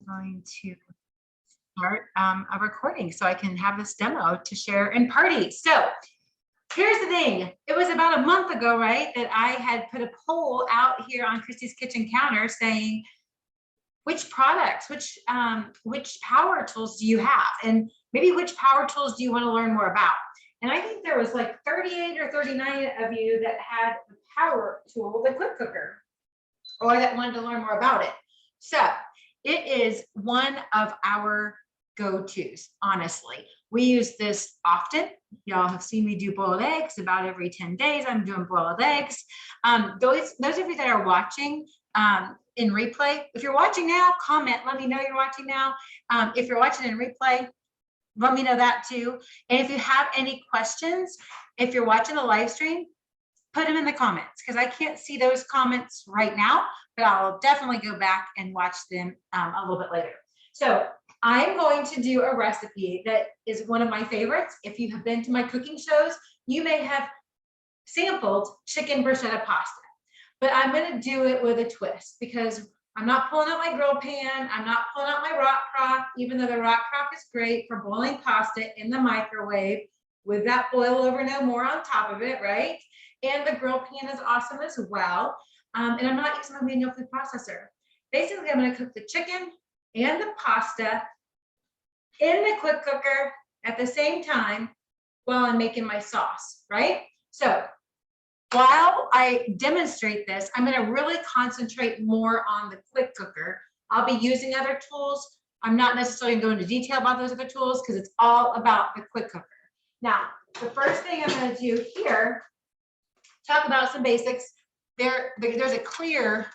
going to start a recording so I can have this demo to share and party. So here's the thing. It was about a month ago, right, that I had put a poll out here on Christy's kitchen counter saying, which products, which power tools do you have? And maybe which power tools do you want to learn more about? And I think there was like 38 or 39 of you that had the power tool, the quick cooker, or that wanted to learn more about it. So it is one of our go-tos, honestly. We use this often. Y'all have seen me do boiled eggs about every 10 days. I'm doing boiled eggs. Those of you that are watching in replay, if you're watching now, comment, let me know you're watching now. If you're watching in replay, let me know that too. And if you have any questions, if you're watching the live stream, put them in the comments because I can't see those comments right now, but I'll definitely go back and watch them a little bit later. So I'm going to do a recipe that is one of my favorites. If you have been to my cooking shows, you may have sampled chicken bruschetta pasta, but I'm going to do it with a twist because I'm not pulling out my grill pan. I'm not pulling out my rock crock, even though the rock crock is great for boiling pasta in the microwave with that boil over no more on top of it, right? And the grill pan is awesome as well. And I'm not using my manual food processor. Basically, I'm going to cook the chicken and the pasta in the quick cooker at the same time while I'm making my sauce, right? So while I demonstrate this, I'm going to really concentrate more on the quick cooker. I'll be using other tools. I'm not necessarily going to go into detail about those other tools because it's all about the quick cooker. Now, the first thing I'm going to do here, talk about some basics. There's a clear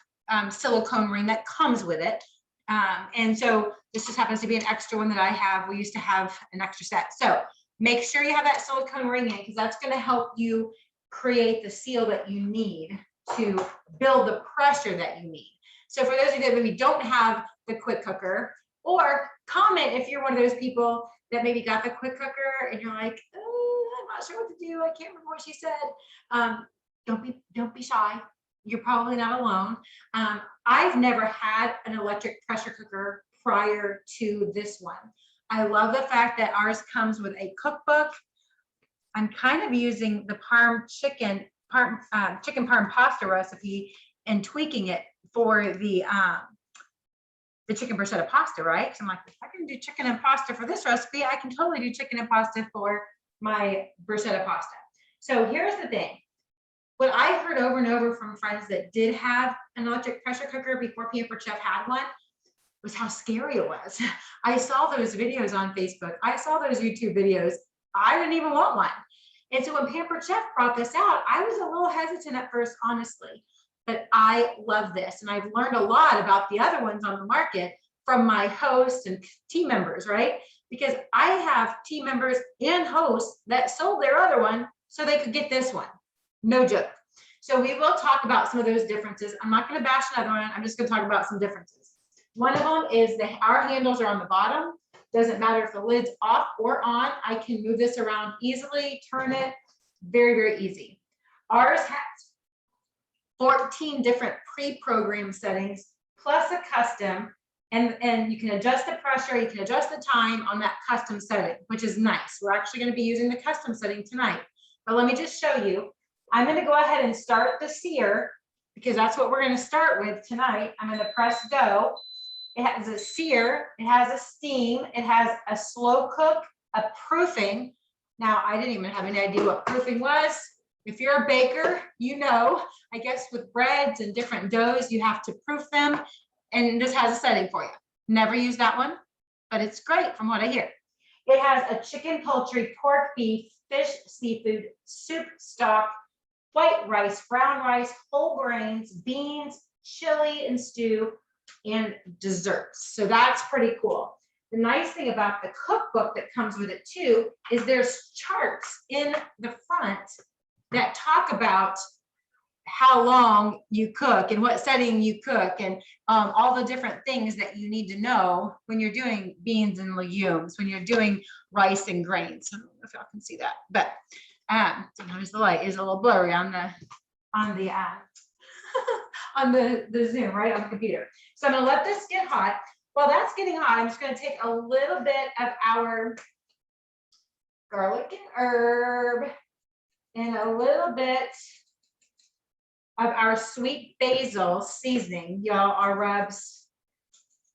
silicone ring that comes with it. And so this just happens to be an extra one that I have. We used to have an extra set. So make sure you have that silicone ring in because that's going to help you create the seal that you need to build the pressure that you need. So for those of you that maybe don't have the quick cooker, or comment if you're one of those people that maybe got the quick cooker and you're like, oh, I'm not sure what to do. I can't remember what she said. Don't be shy. You're probably not alone. I've never had an electric pressure cooker prior to this one. I love the fact that ours comes with a cookbook. I'm kind of using the Parm chicken Parm pasta recipe and tweaking it for the chicken bruschetta pasta, right? Because I'm like, if I can do chicken and pasta for this recipe, I can totally do chicken and pasta for my bruschetta pasta. So here's the thing. What I heard over and over from friends that did have an electric pressure cooker before Pampered Chef had one was how scary it was. I saw those videos on Facebook. I saw those YouTube videos. I didn't even want one. And so when Pampered Chef brought this out, I was a little hesitant at first, honestly, but I love this. And I've learned a lot about the other ones on the market from my hosts and team members, right? Because I have team members and hosts that sold their other one so they could get this one. No joke. So we will talk about some of those differences. I'm not going to bash another one. I'm just going to talk about some differences. One of them is that our handles are on the bottom. Doesn't matter if the lid's off or on. I can move this around easily, turn it, very, very easy. Ours has 14 different pre-programmed settings, plus a custom, and you can adjust the pressure, you can adjust the time on that custom setting, which is nice. We're actually going to be using the custom setting tonight. But let me just show you. I'm going to go ahead and start the sear because that's what we're going to start with tonight. I'm going to press go. It has a sear, it has a steam, it has a slow cook, a proofing. Now, I didn't even have any idea what proofing was. If you're a baker, you know, I guess with breads and different doughs, you have to proof them. And this has a setting for you. Never use that one, but it's great from what I hear. It has a chicken, poultry, pork, beef, fish, seafood, soup, stock, white rice, brown rice, whole grains, beans, chili and stew, and desserts. So that's pretty cool. The nice thing about the cookbook that comes with it too is there's charts in the front that talk about how long you cook and what setting you cook and all the different things that you need to know when you're doing beans and legumes, when you're doing rice and grains. I don't know if y'all can see that, but sometimes the light is a little blurry on the on the Zoom, right, on the computer. So I'm gonna let this get hot. While that's getting hot, I'm just going to take a little bit of our garlic and herb and a little bit of our sweet basil seasoning. Y'all, our rubs.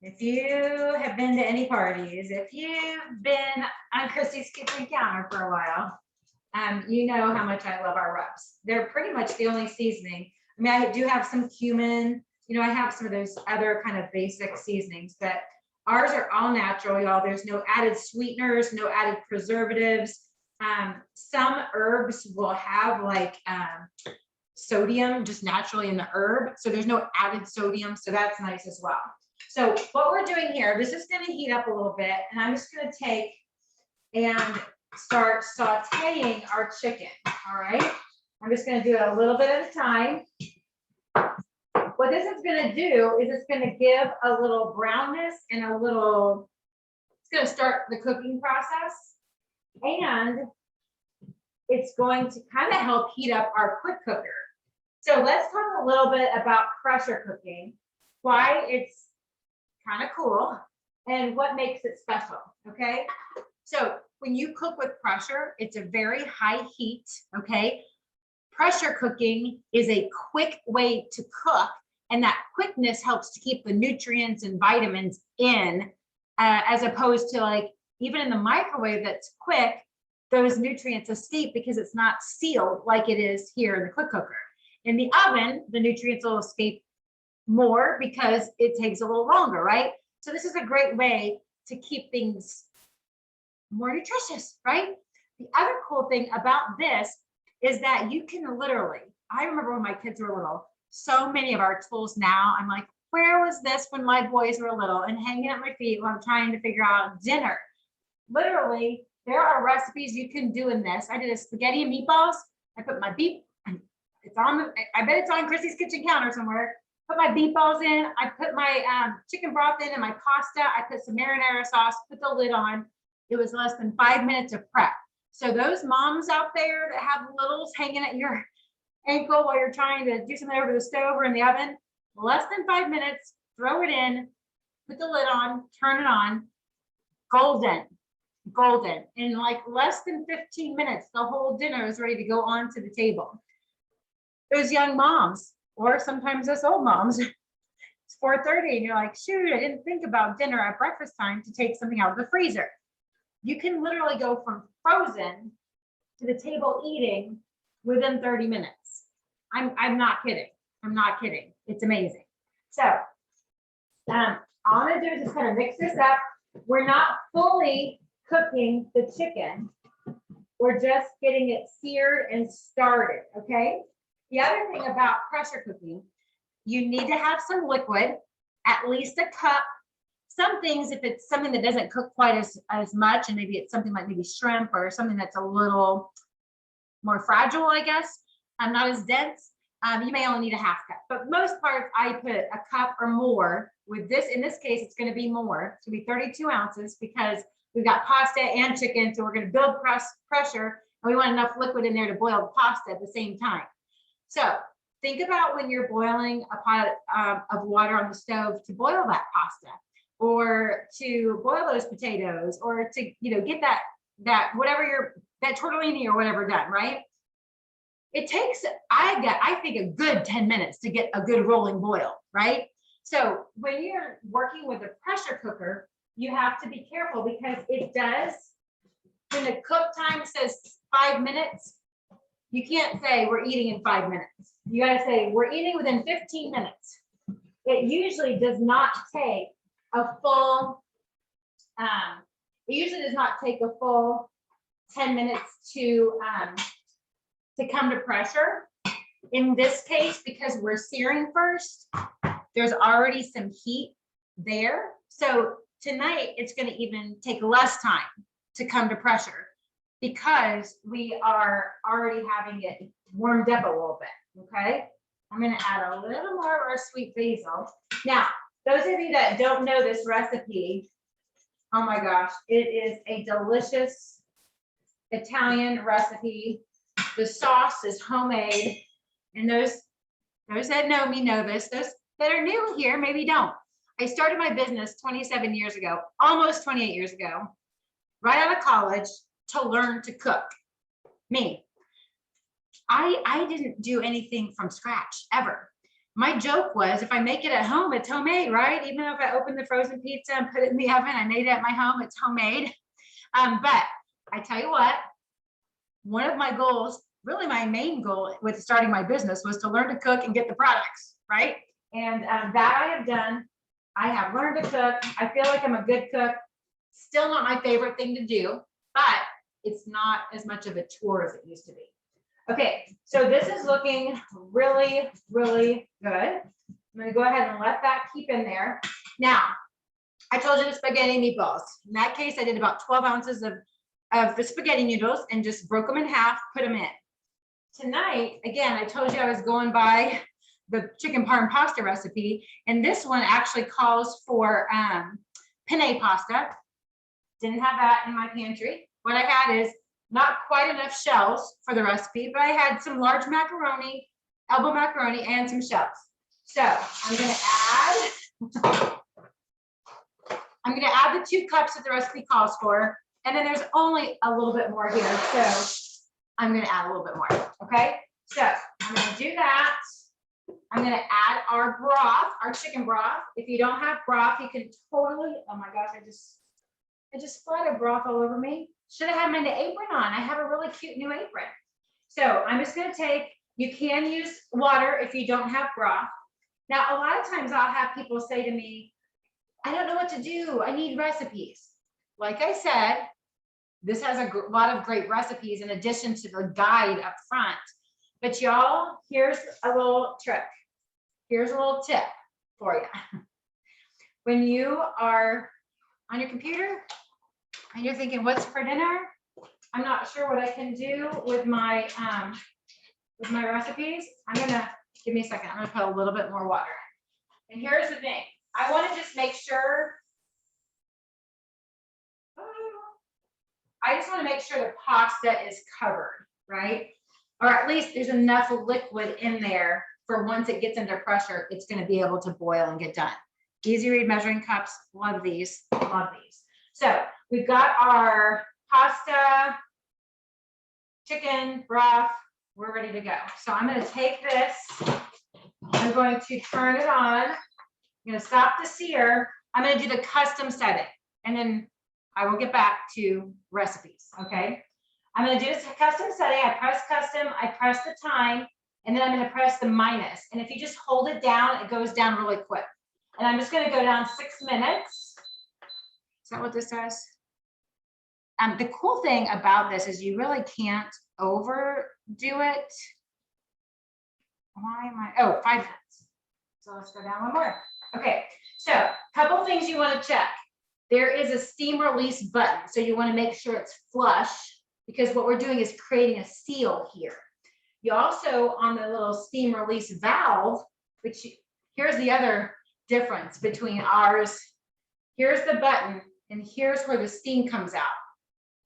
If you have been to any parties, if you've been on Christy's kitchen counter for a while, you know how much I love our rubs. They're pretty much the only seasoning. I mean, I do have some cumin, you know, I have some of those other kind of basic seasonings, but ours are all natural, y'all. There's no added sweeteners, no added preservatives. Some herbs will have like sodium just naturally in the herb. So there's no added sodium. So that's nice as well. So what we're doing here, this is going to heat up a little bit, and I'm just going to take and start sauteing our chicken. All right. I'm just going to do it a little bit at a time. What this is going to do is it's going to give a little brownness and a little, it's going to start the cooking process. And it's going to kind of help heat up our quick cooker. So let's talk a little bit about pressure cooking, why it's kind of cool and what makes it special, okay? So when you cook with pressure, it's a very high heat, okay? Pressure cooking is a quick way to cook, and that quickness helps to keep the nutrients and vitamins in, as opposed to like, even in the microwave that's quick, those nutrients escape because it's not sealed like it is here in the quick cooker. In the oven, the nutrients will escape more because it takes a little longer, right? So this is a great way to keep things more nutritious, right? The other cool thing about this is that you can literally, I remember when my kids were little, so many of our tools now, I'm like, where was this when my boys were little and hanging at my feet while I'm trying to figure out dinner? Literally, there are recipes you can do in this. I did a spaghetti and meatballs. I put my beef, it's on, I bet it's on Chrissy's kitchen counter somewhere. Put my meatballs in. I put my chicken broth in and my pasta. I put some marinara sauce, put the lid on. It was less than 5 minutes of prep. So those moms out there that have littles hanging at your ankle while you're trying to do something over the stove or in the oven, less than 5 minutes, throw it in, put the lid on, turn it on, golden. In like less than 15 minutes, the whole dinner is ready to go onto the table. Those young moms, or sometimes us old moms, it's 4:30 and you're like, shoot, I didn't think about dinner at breakfast time to take something out of the freezer. You can literally go from frozen to the table eating within 30 minutes. I'm not kidding. I'm not kidding. It's amazing. So all I'm gonna do is just kind of mix this up. We're not fully cooking the chicken. We're just getting it seared and started, okay? The other thing about pressure cooking, you need to have some liquid, at least a cup. Some things, if it's something that doesn't cook quite as much, and maybe it's something like maybe shrimp or something that's a little more fragile, I guess, not as dense, you may only need a half cup. But most parts, I put a cup or more. With this, in this case, it's going to be more. It's going to be 32 ounces because we've got pasta and chicken, so we're going to build pressure, and we want enough liquid in there to boil the pasta at the same time. So think about when you're boiling a pot of water on the stove to boil that pasta, or to boil those potatoes, or to, you know, get that whatever that tortellini or whatever done, right? It takes, I think, a good 10 minutes to get a good rolling boil, right? So when you're working with a pressure cooker, you have to be careful because it does, when the cook time says 5 minutes, you can't say we're eating in 5 minutes. You got to say we're eating within 15 minutes. It usually does not take a full, 10 minutes to come to pressure. In this case, because we're searing first, there's already some heat there. So tonight it's going to even take less time to come to pressure because we are already having it warmed up a little bit, okay? I'm going to add a little more of our sweet basil. Now, those of you that don't know this recipe, oh my gosh, it is a delicious Italian recipe. The sauce is homemade, and those that know me know this. Those that are new here maybe don't. I started my business 27 years ago, almost 28 years ago, right out of college to learn to cook. Me. I didn't do anything from scratch ever. My joke was, if I make it at home, it's homemade, right? Even if I open the frozen pizza and put it in the oven, I made it at my home, it's homemade. But I tell you what, one of my goals, really my main goal with starting my business, was to learn to cook and get the products, right? And that I have done. I have learned to cook. I feel like I'm a good cook. Still not my favorite thing to do, but it's not as much of a chore as it used to be. Okay, so this is looking really, really good. I'm gonna go ahead and let that keep in there. Now, I told you the spaghetti meatballs. In that case, I did about 12 ounces of the spaghetti noodles and just broke them in half, put them in. Tonight, again, I told you I was going by the chicken parm pasta recipe, and this one actually calls for penne pasta. Didn't have that in my pantry. What I had is not quite enough shells for the recipe, but I had some large macaroni, elbow macaroni, and some shells. So I'm gonna add the 2 cups that the recipe calls for, and then there's only a little bit more here, so I'm gonna add a little bit more, okay? So I'm gonna do that. I'm gonna add our broth, our chicken broth. If you don't have broth, you can totally, oh my gosh, I just splattered broth all over me. Should have had my apron on. I have a really cute new apron. So I'm just gonna take, you can use water if you don't have broth. Now, a lot of times I'll have people say to me, I don't know what to do. I need recipes. Like I said, this has a lot of great recipes in addition to the guide up front. But y'all, here's a little trick. Here's a little tip for you. When you are on your computer and you're thinking, what's for dinner? I'm not sure what I can do with my recipes. Give me a second. I'm gonna put a little bit more water. And here's the thing. I want to just make sure. I just want to make sure the pasta is covered, right? Or at least there's enough liquid in there for once it gets under pressure, it's going to be able to boil and get done. Easy read measuring cups. Love these. Love these. So we've got our pasta, chicken, broth. We're ready to go. So I'm going to take this. I'm going to turn it on. I'm going to stop the sear. I'm going to do the custom setting, and then I will get back to recipes. Okay. I'm going to do this custom setting. I press custom. I press the time, and then I'm going to press the minus. And if you just hold it down, it goes down really quick. And I'm just going to go down 6 minutes. Is that what this says? The cool thing about this is you really can't overdo it. Why am I? Oh, 5 minutes. So let's go down one more. Okay. So a couple things you want to check. There is a steam release button. So you want to make sure it's flush, because what we're doing is creating a seal here. You also, on the little steam release valve, here's the other difference between ours. Here's the button, and here's where the steam comes out.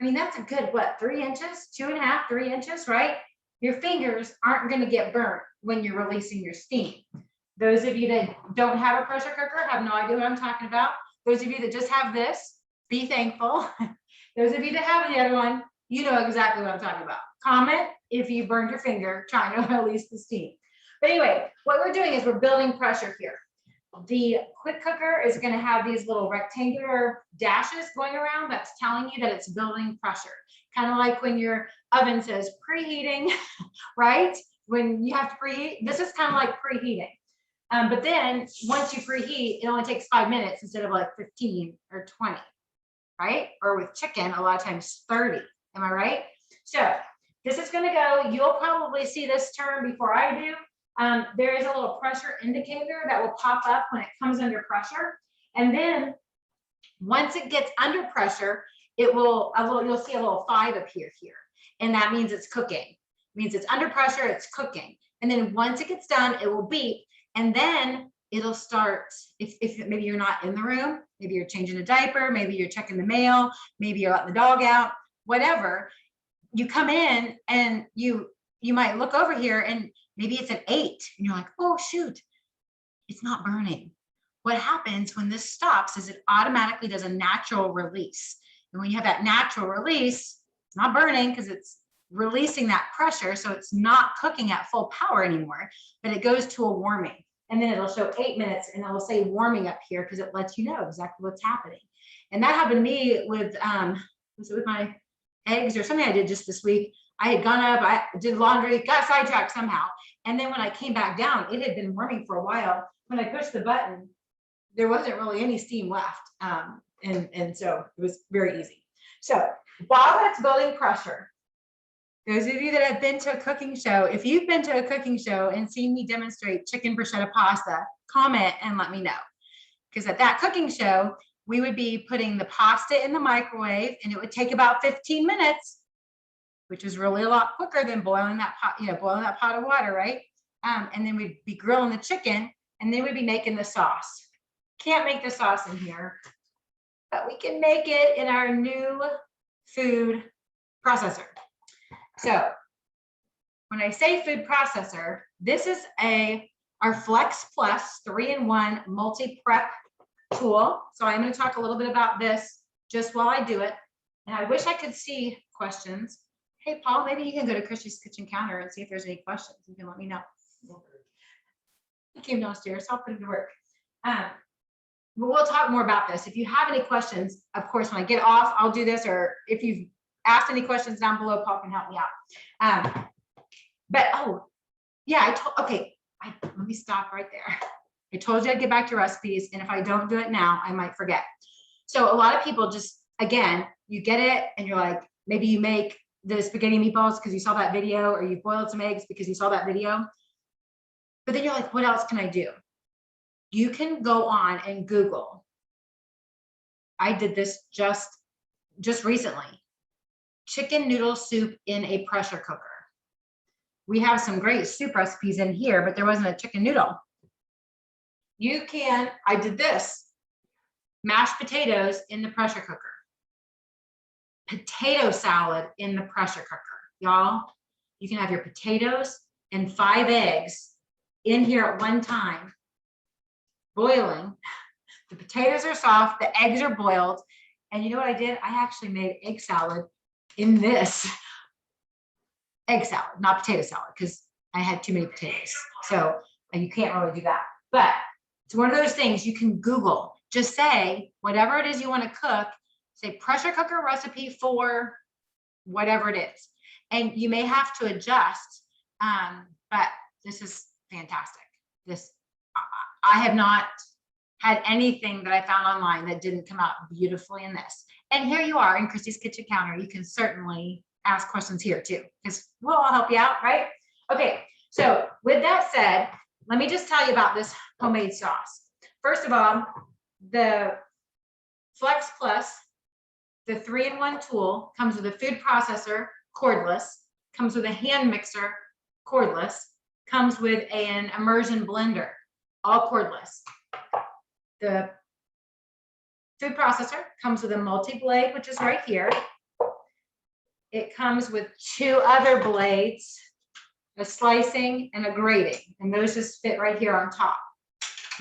I mean, that's a good, what, 3 inches, 2.5, 3 inches, right? Your fingers aren't going to get burnt when you're releasing your steam. Those of you that don't have a pressure cooker have no idea what I'm talking about. Those of you that just have this, be thankful. Those of you that have the other one, you know exactly what I'm talking about. Comment if you burned your finger trying to release the steam. But anyway, what we're doing is we're building pressure here. The quick cooker is going to have these little rectangular dashes going around that's telling you that it's building pressure. Kind of like when your oven says preheating, right? When you have to preheat, this is kind of like preheating. But then once you preheat, it only takes 5 minutes instead of like 15 or 20, right? Or with chicken, a lot of times 30. Am I right? So this is going to go. You'll probably see this turn before I do. There is a little pressure indicator that will pop up when it comes under pressure. And then once it gets under pressure, you'll see a little 5 appear here. And that means it's cooking. It means it's under pressure, it's cooking. And then once it gets done, it will beep. And then it'll start, if maybe you're not in the room, maybe you're changing a diaper, maybe you're checking the mail, maybe you're letting the dog out, whatever. You come in and you might look over here and maybe it's an 8 and you're like, oh shoot, it's not burning. what happens when this stops is it automatically does a natural release. And when you have that natural release, it's not burning because it's releasing that pressure. So it's not cooking at full power anymore, but it goes to a warming. And then it'll show 8 minutes and it'll say warming up here because it lets you know exactly what's happening. And that happened to me with, was it with my eggs or something I did just this week? I had gone up, I did laundry, got sidetracked somehow. And then when I came back down, it had been warming for a while. When I pushed the button, there wasn't really any steam left. And so it was very easy. So while that's building pressure, those of you that have been to a cooking show, if you've been to a cooking show and seen me demonstrate chicken bruschetta pasta, comment and let me know. Because at that cooking show, we would be putting the pasta in the microwave and it would take about 15 minutes, which is really a lot quicker than boiling that pot, boiling that pot of water, right? And then we'd be grilling the chicken and then we'd be making the sauce. Can't make the sauce in here, but we can make it in our new food processor. So when I say food processor, this is our Flex Plus 3-in-1 multi-prep tool. So I'm going to talk a little bit about this just while I do it. And I wish I could see questions. Hey, Paul, maybe you can go to Christy's kitchen counter and see if there's any questions. You can let me know. He came downstairs, so I'll put him to work. But we'll talk more about this. If you have any questions, of course, when I get off, I'll do this. Or if you've asked any questions down below, Paul can help me out. But oh, yeah, let me stop right there. I told you I'd get back to recipes, and if I don't do it now, I might forget. So a lot of people just, again, you get it, and you're like, maybe you make the spaghetti meatballs because you saw that video, or you boiled some eggs because you saw that video. But then you're like, what else can I do? You can go on and Google. I did this just recently. Chicken noodle soup in a pressure cooker. We have some great soup recipes in here, but there wasn't a chicken noodle. I did this. Mashed potatoes in the pressure cooker. Potato salad in the pressure cooker. Y'all, you can have your potatoes and 5 eggs in here at one time, boiling. The potatoes are soft, the eggs are boiled. And you know what I did? I actually made egg salad in this. Egg salad, not potato salad, because I had too many potatoes. So you can't really do that. But it's one of those things you can Google. Just say whatever it is you want to cook, say pressure cooker recipe for whatever it is. And you may have to adjust, but this is fantastic. I have not had anything that I found online that didn't come out beautifully in this. And here you are in Christy's kitchen counter. You can certainly ask questions here too, because we'll all help you out, right? Okay, so with that said, let me just tell you about this homemade sauce. First of all, the Flex Plus, the 3-in-1 tool, comes with a food processor, cordless, comes with a hand mixer, cordless, comes with an immersion blender, all cordless. The food processor comes with a multi-blade, which is right here. It comes with 2 other blades, a slicing and a grating, and those just fit right here on top.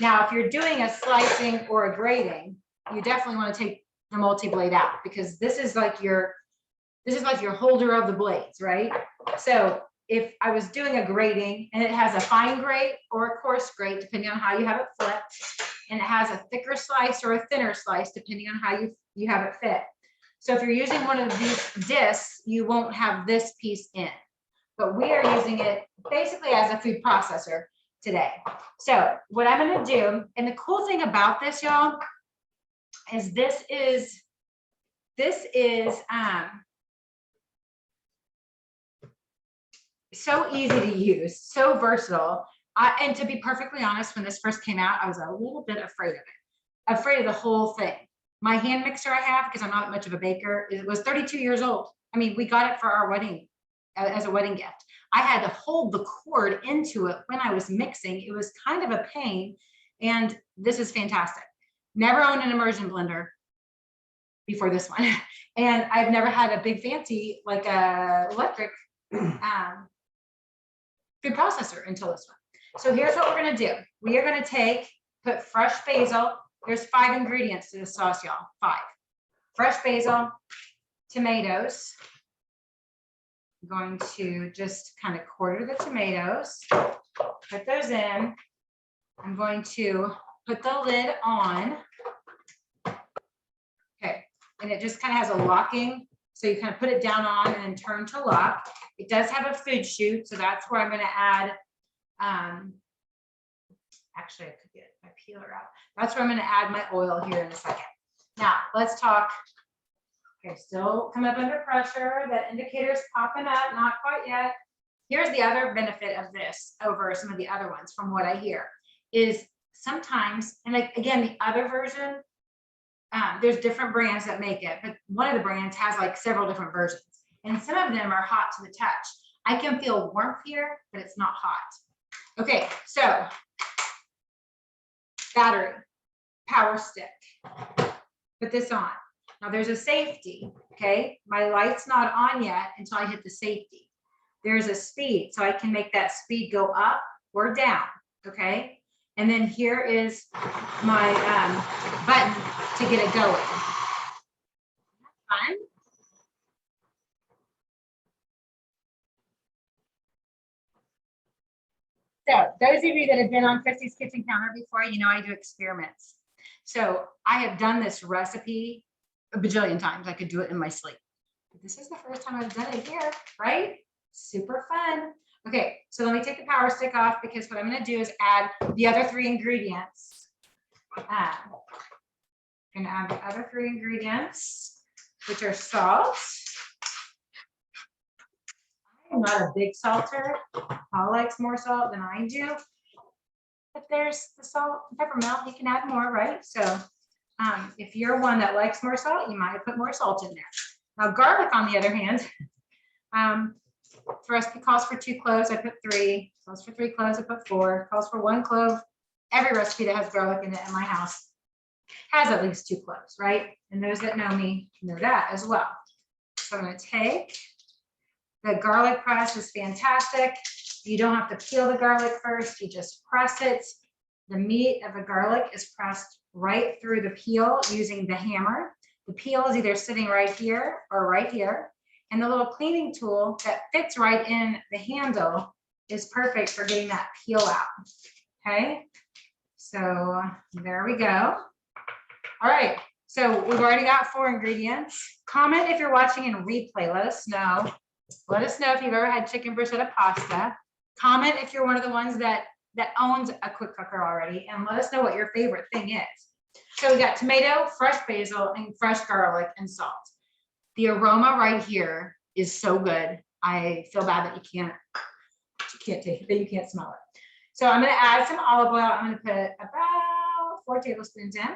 Now, if you're doing a slicing or a grating, you definitely want to take the multi-blade out, because this is like your holder of the blades, right? So if I was doing a grating and it has a fine grate or a coarse grate, depending on how you have it flipped, and it has a thicker slice or a thinner slice, depending on how you have it fit. So if you're using one of these discs, you won't have this piece in, but we are using it basically as a food processor today. So what I'm going to do, and the cool thing about this, y'all, is this is so easy to use, so versatile. And to be perfectly honest, when this first came out, I was a little bit afraid of it, afraid of the whole thing. My hand mixer I have, because I'm not much of a baker, it was 32 years old. I mean, we got it for our wedding, as a wedding gift. I had to hold the cord into it when I was mixing. It was kind of a pain, and this is fantastic. Never owned an immersion blender before this one. And I've never had a big fancy, like a electric food processor until this one. So here's what we're gonna do. We are gonna put fresh basil. There's 5 ingredients to this sauce, y'all. 5. Fresh basil, tomatoes. I'm going to just kind of quarter the tomatoes, put those in. I'm going to put the lid on. Okay, and it just kind of has a locking. So you kind of put it down on and then turn to lock. It does have a food chute, so that's where I'm going to add, actually I could get my peeler out. That's where I'm going to add my oil here in a second. Now let's talk. Okay, still come up under pressure. That indicator's popping up, not quite yet. Here's the other benefit of this over some of the other ones from what I hear is sometimes, and like, again, the other version, there's different brands that make it, but one of the brands has like several different versions and some of them are hot to the touch. I can feel warmth here, but it's not hot. Okay, so battery, power stick, put this on. Now there's a safety, okay? My light's not on yet until I hit the safety. There's a speed, so I can make that speed go up or down, okay? And then here is my button to get it going. Fun. So those of you that have been on Christy's Kitchen Counter before, you know I do experiments. So I have done this recipe a bajillion times. I could do it in my sleep. But this is the first time I've done it here, right? Super fun. Okay, so let me take the power stick off because what I'm going to do is add the other 3 ingredients. I'm going to add the other 3 ingredients, which are salt. I'm not a big salter. Paul likes more salt than I do. If there's the salt and pepper melt, you can add more, right? So if you're one that likes more salt, you might put more salt in there. Now garlic, on the other hand, the recipe calls for 2 cloves. I put 3. Calls for 3 cloves. I put 4. Calls for 1 clove. Every recipe that has garlic in it in my house has at least 2 cloves, right? And those that know me know that as well. So I'm going to take the garlic press is fantastic. You don't have to peel the garlic first. You just press it. The meat of the garlic is pressed right through the peel using the hammer. The peel is either sitting right here or right here. And the little cleaning tool that fits right in the handle is perfect for getting that peel out. Okay, so there we go. All right, so we've already got 4 ingredients. Comment if you're watching in replay. Let us know. Let us know if you've ever had chicken bruschetta pasta. Comment if you're one of the ones that owns a quick cooker already, and let us know what your favorite thing is. So we got tomato, fresh basil, and fresh garlic and salt. The aroma right here is so good. I feel bad that you can't taste it, that you can't smell it. So I'm going to add some olive oil. I'm going to put about 4 tablespoons in.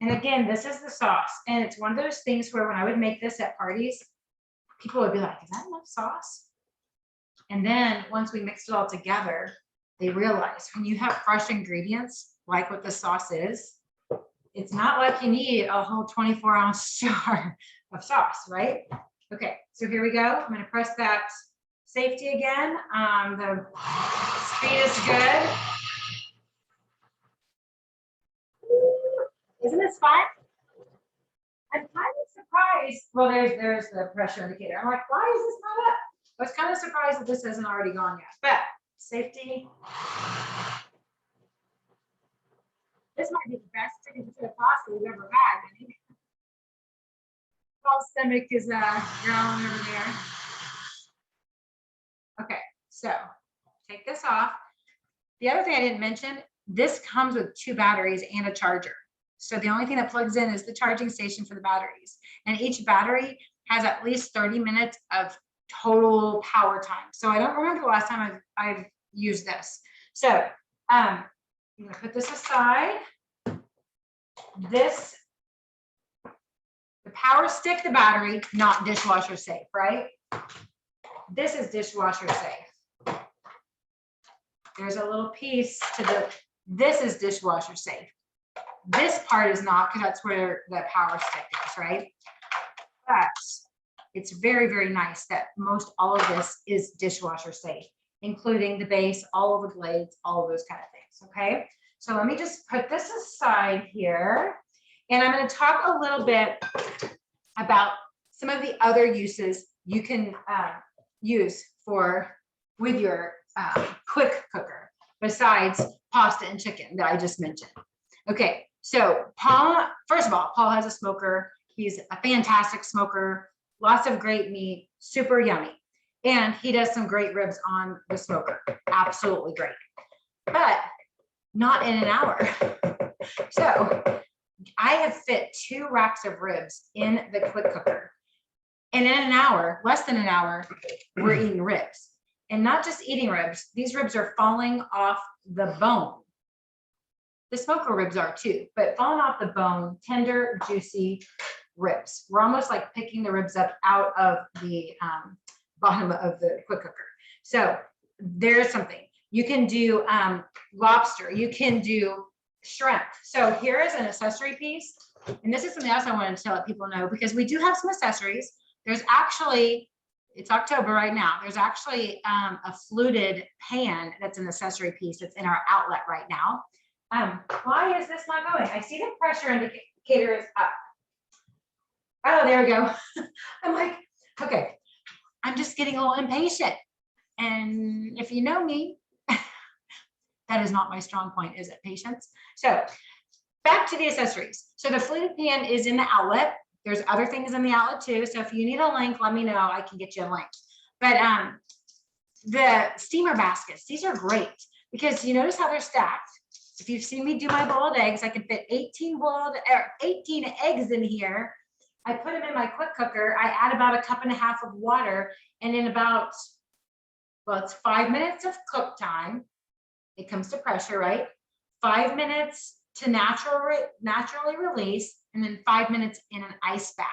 And again, this is the sauce. And it's one of those things where when I would make this at parties, people would be like, is that enough sauce? And then once we mixed it all together, they realized when you have fresh ingredients, like what the sauce is, it's not like you need a whole 24-ounce jar of sauce, right? Okay, so here we go. I'm going to press that safety again. The speed is good. Isn't this fun? I'm kind of surprised. Well, there's the pressure indicator. I'm like, why is this not up? I was kind of surprised that this hasn't already gone yet. But safety. This might be the best chicken potato pasta we've ever had. I mean, Paul's stomach is growling over there. Okay, so take this off. The other thing I didn't mention, this comes with 2 batteries and a charger. So the only thing that plugs in is the charging station for the batteries. And each battery has at least 30 minutes of total power time. So I don't remember the last time I've used this. So I'm going to put this aside. This, the power stick, the battery, not dishwasher safe, right? This is dishwasher safe. There's a little piece to this is dishwasher safe. This part is not, because that's where the power stick is, right? But it's very, very nice that most all of this is dishwasher safe, including the base, all of the blades, all of those kind of things, okay? So let me just put this aside here. And I'm going to talk a little bit about some of the other uses you can use with your quick cooker besides pasta and chicken that I just mentioned. Okay, so Paul, first of all, Paul has a smoker. He's a fantastic smoker, lots of great meat, super yummy. And he does some great ribs on the smoker, absolutely great, but not in an hour. So I have fit 2 racks of ribs in the quick cooker. And in an hour, less than an hour, we're eating ribs. And not just eating ribs, these ribs are falling off the bone. The smoker ribs are too, but falling off the bone, tender, juicy ribs. We're almost like picking the ribs up out of the bottom of the quick cooker. So there's something. You can do lobster, you can do shrimp. So here is an accessory piece. And this is something else I wanted to let people know, because we do have some accessories. There's actually, it's October right now. There's actually a fluted pan that's an accessory piece that's in our outlet right now. Why is this not going? I see the pressure indicator is up. Oh, there we go. I'm like, okay, I'm just getting a little impatient. And if you know me, that is not my strong point, is it? Patience. So back to the accessories. So the fluted pan is in the outlet. There's other things in the outlet too. So if you need a link, let me know. I can get you a link. But the steamer baskets, these are great because you notice how they're stacked. If you've seen me do my boiled eggs, I can fit 18 eggs in here. I put them in my quick cooker. I add about 1.5 cups of water, and in about, well, it's 5 minutes of cook time. It comes to pressure, right? 5 minutes to naturally release, and then 5 minutes in an ice bath.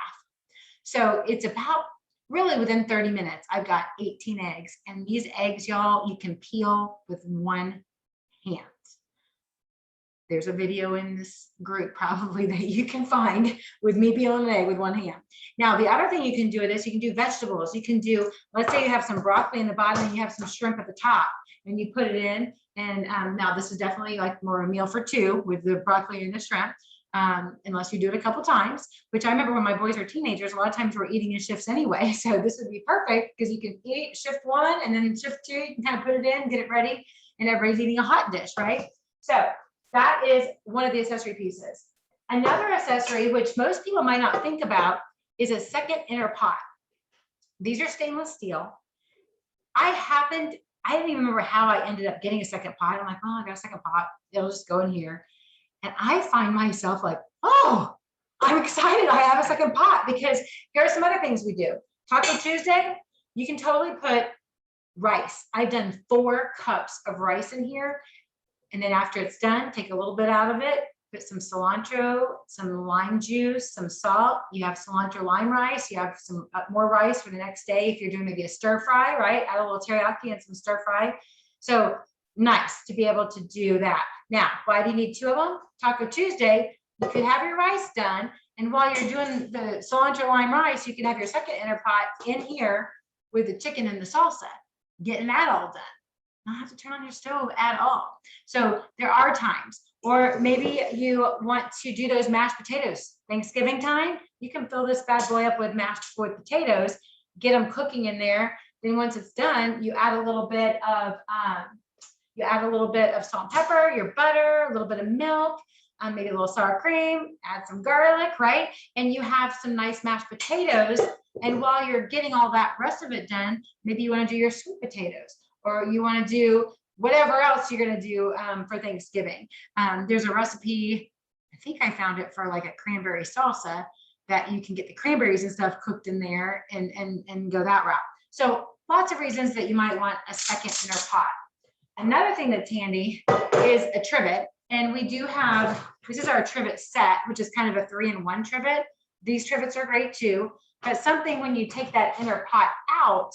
So it's about really within 30 minutes, I've got 18 eggs. And these eggs, y'all, you can peel with one hand. There's a video in this group probably that you can find with me peeling an egg with one hand. Now, the other thing you can do with this, you can do vegetables. You can do, let's say you have some broccoli in the bottom and you have some shrimp at the top, and you put it in. And now this is definitely like more a meal for 2 with the broccoli and the shrimp, unless you do it a couple times, which I remember when my boys were teenagers, a lot of times we're eating in shifts anyway. So this would be perfect because you can eat shift 1 and then shift 2, you can kind of put it in, get it ready, and everybody's eating a hot dish, right? So that is one of the accessory pieces. Another accessory, which most people might not think about, is a second inner pot. These are stainless steel. I didn't even remember how I ended up getting a second pot. I'm like, oh, I got a second pot. It'll just go in here. And I find myself like, oh, I'm excited I have a second pot, because here are some other things we do. Taco Tuesday, you can totally put rice. I've done 4 cups of rice in here. And then after it's done, take a little bit out of it, put some cilantro, some lime juice, some salt. You have cilantro lime rice. You have some more rice for the next day if you're doing maybe a stir fry, right? Add a little teriyaki and some stir fry. So nice to be able to do that. Now, why do you need 2 of them? Taco Tuesday, you could have your rice done. And while you're doing the cilantro lime rice, you can have your second inner pot in here with the chicken and the salsa, getting that all done. Not have to turn on your stove at all. So there are times, or maybe you want to do those mashed potatoes. Thanksgiving time, you can fill this bad boy up with mashed potatoes, get them cooking in there. Then once it's done, you add a little bit of salt and pepper, your butter, a little bit of milk, maybe a little sour cream, add some garlic, right? And you have some nice mashed potatoes. And while you're getting all that rest of it done, maybe you want to do your sweet potatoes, or you want to do whatever else you're going to do for Thanksgiving. There's a recipe, I think I found it, for like a cranberry salsa, that you can get the cranberries and stuff cooked in there and go that route. So lots of reasons that you might want a second inner pot. Another thing that's handy is a trivet. And we do have, this is our trivet set, which is kind of a 3-in-1 trivet. These trivets are great too, but something when you take that inner pot out,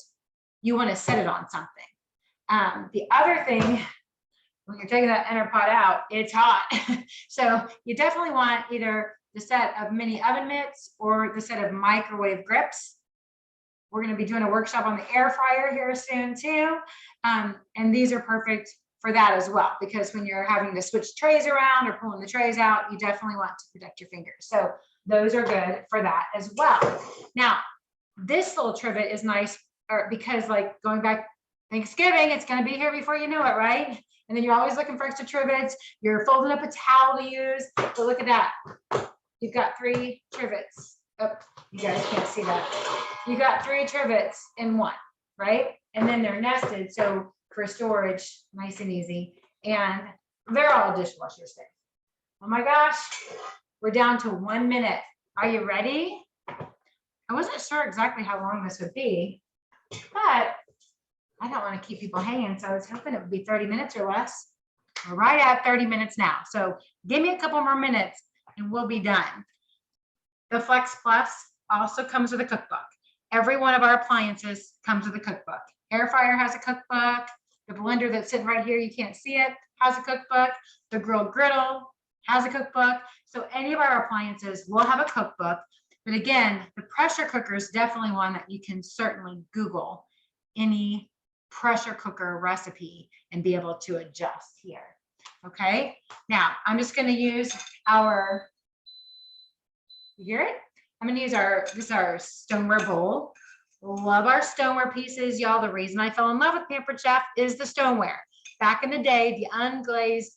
you want to set it on something. The other thing, when you're taking that inner pot out, it's hot. So you definitely want either the set of mini oven mitts or the set of microwave grips. We're going to be doing a workshop on the air fryer here soon too. And these are perfect for that as well, because when you're having to switch trays around or pulling the trays out, you definitely want to protect your fingers. So those are good for that as well. Now, this little trivet is nice because like going back Thanksgiving, it's going to be here before you know it, right? And then you're always looking for extra trivets. You're folding up a towel to use. But look at that. You've got 3 trivets. Oh, you guys can't see that. You got 3 trivets in one, right? And then they're nested, so for storage, nice and easy. And they're all dishwasher safe. Oh my gosh, we're down to 1 minute. Are you ready? I wasn't sure exactly how long this would be, but I don't want to keep people hanging, so I was hoping it would be 30 minutes or less. We're right at 30 minutes now, so give me a couple more minutes and we'll be done. The Flex Plus also comes with a cookbook. Every one of our appliances comes with a cookbook. Air fryer has a cookbook. The blender that's sitting right here, you can't see it, has a cookbook. The grilled griddle has a cookbook. So any of our appliances will have a cookbook. But again, the pressure cooker is definitely one that you can certainly Google any pressure cooker recipe and be able to adjust here. Okay, now I'm just going to use our, you hear it? I'm going to use this is our stoneware bowl. Love our stoneware pieces, y'all. The reason I fell in love with Pampered Chef is the stoneware. Back in the day, the unglazed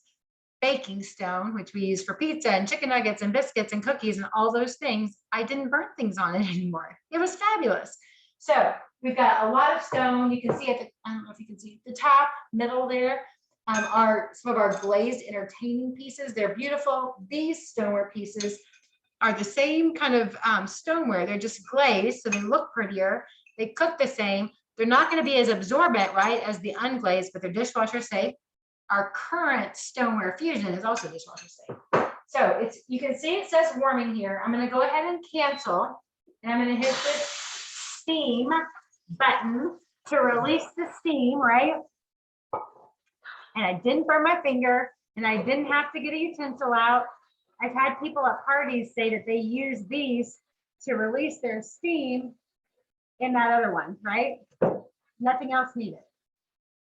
baking stone, which we use for pizza and chicken nuggets and biscuits and cookies and all those things, I didn't burn things on it anymore. It was fabulous. So we've got a lot of stone. You can see at the, I don't know if you can see the top, middle there, are some of our glazed entertaining pieces. They're beautiful. These stoneware pieces are the same kind of stoneware. They're just glazed, so they look prettier. They cook the same. They're not going to be as absorbent, right, as the unglazed, but they're dishwasher safe. Our current stoneware fusion is also dishwasher safe. So it's, you can see it says warming here. I'm going to go ahead and cancel, and I'm going to hit this steam button to release the steam, right? And I didn't burn my finger, and I didn't have to get a utensil out. I've had people at parties say that they use these to release their steam in that other one, right? Nothing else needed.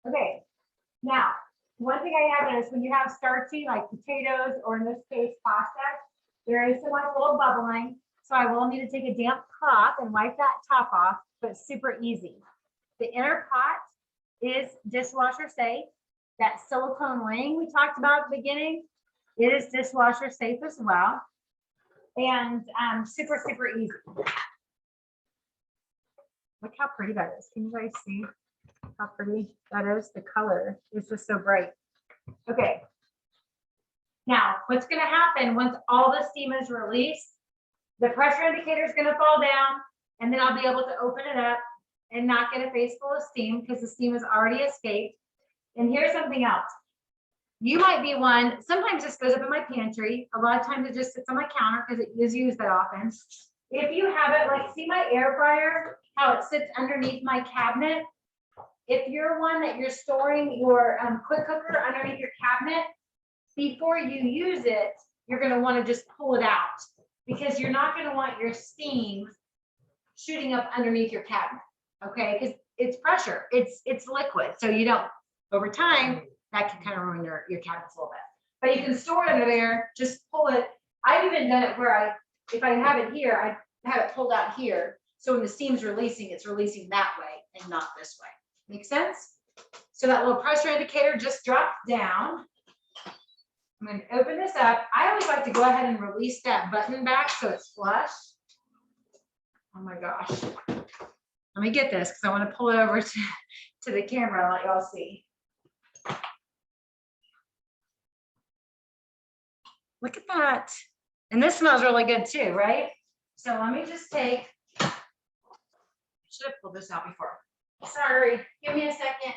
Okay, now, one thing I have is when you have starchy, like potatoes, or in this case, pasta, there is so much little bubbling. So I will need to take a damp cloth and wipe that top off, but super easy. The inner pot is dishwasher safe. That silicone ring we talked about at the beginning is dishwasher safe as well. And super, super easy. Look how pretty that is. Can you guys see how pretty that is? The color is just so bright. Okay. Now, what's going to happen once all the steam is released, the pressure indicator is going to fall down, and then I'll be able to open it up and not get a face full of steam because the steam has already escaped. And here's something else. You might be one, sometimes this goes up in my pantry. A lot of times it just sits on my counter because it is used that often. If you have it, like see my air fryer, how it sits underneath my cabinet. If you're one that you're storing your quick cooker underneath your cabinet, before you use it, you're going to want to just pull it out because you're not going to want your steam shooting up underneath your cabinet. Okay, because it's pressure, it's liquid, so you don't, over time, that can kind of ruin your cabinets a little bit. But you can store it under there, just pull it. I've even done it where if I have it here, I have it pulled out here. So when the steam's releasing, it's releasing that way and not this way. Make sense? So that little pressure indicator just dropped down. I'm going to open this up. I always like to go ahead and release that button back so it's flush. Oh my gosh. Let me get this because I want to pull it over to the camera and let y'all see. Look at that. And this smells really good too, right? So let me just take, I should have pulled this out before. Sorry, give me a second.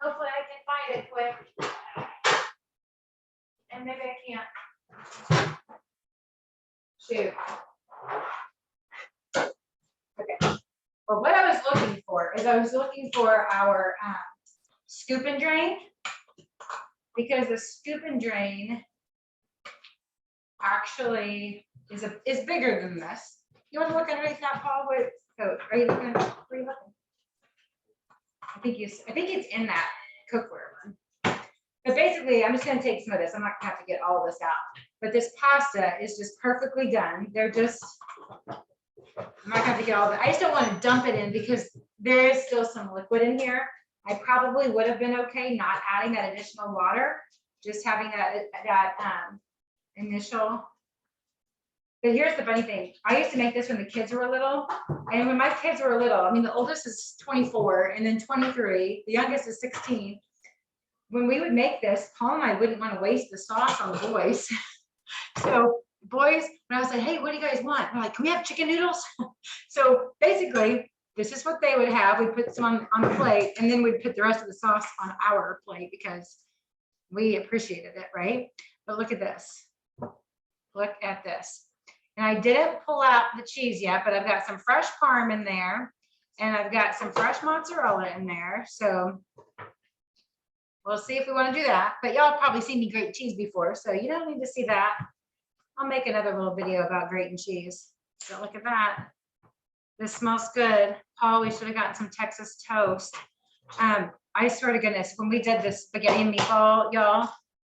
Hopefully I can find it quick. And maybe I can't. Shoot. Okay. Well, what I was looking for is I was looking for our scoop and drain, because the scoop and drain actually is bigger than this. You want to look underneath that, Paul? Are you looking? Where are you looking? I think it's in that cookware one. But basically, I'm just gonna take some of this. I'm not gonna have to get all of this out. But this pasta is just perfectly done. They're just, I'm not gonna have to get all of it. I just don't want to dump it in because there is still some liquid in here. I probably would have been okay not adding that additional water, just having that initial. But here's the funny thing. I used to make this when the kids were little. And when my kids were little, I mean, the oldest is 24 and then 23. The youngest is 16. When we would make this, Paul and I wouldn't want to waste the sauce on the boys. So boys, when I was like, hey, what do you guys want? They're like, can we have chicken noodles? So basically, this is what they would have. We'd put some on the plate, and then we'd put the rest of the sauce on our plate because we appreciated it, right? But look at this. Look at this. And I didn't pull out the cheese yet, but I've got some fresh Parm in there, and I've got some fresh mozzarella in there. So we'll see if we want to do that. But y'all probably seen me grate cheese before, so you don't need to see that. I'll make another little video about grating cheese. So look at that. This smells good. Paul, we should have gotten some Texas toast. I swear to goodness, when we did this spaghetti and meatball, y'all,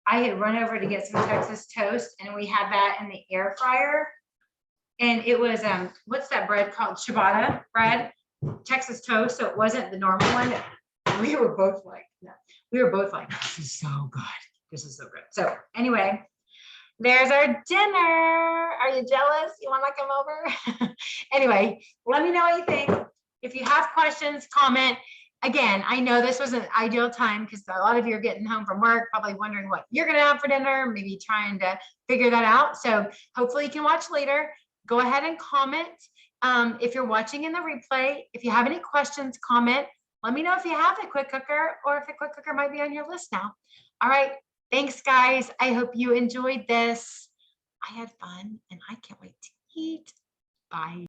I had run over to get some Texas toast, and we had that in the air fryer. And it was, what's that bread called? Ciabatta bread, Texas toast. So it wasn't the normal one. We were both like, no. We were both like, this is so good. This is so good. So anyway, there's our dinner. Are you jealous? You want to come over? Anyway, let me know what you think. If you have questions, comment. Again, I know this was an ideal time because a lot of you are getting home from work, probably wondering what you're going to have for dinner, maybe trying to figure that out. So hopefully you can watch later. Go ahead and comment. If you're watching in the replay, if you have any questions, comment. Let me know if you have a quick cooker or if a quick cooker might be on your list now. All right. Thanks, guys. I hope you enjoyed this. I had fun and I can't wait to eat. Bye.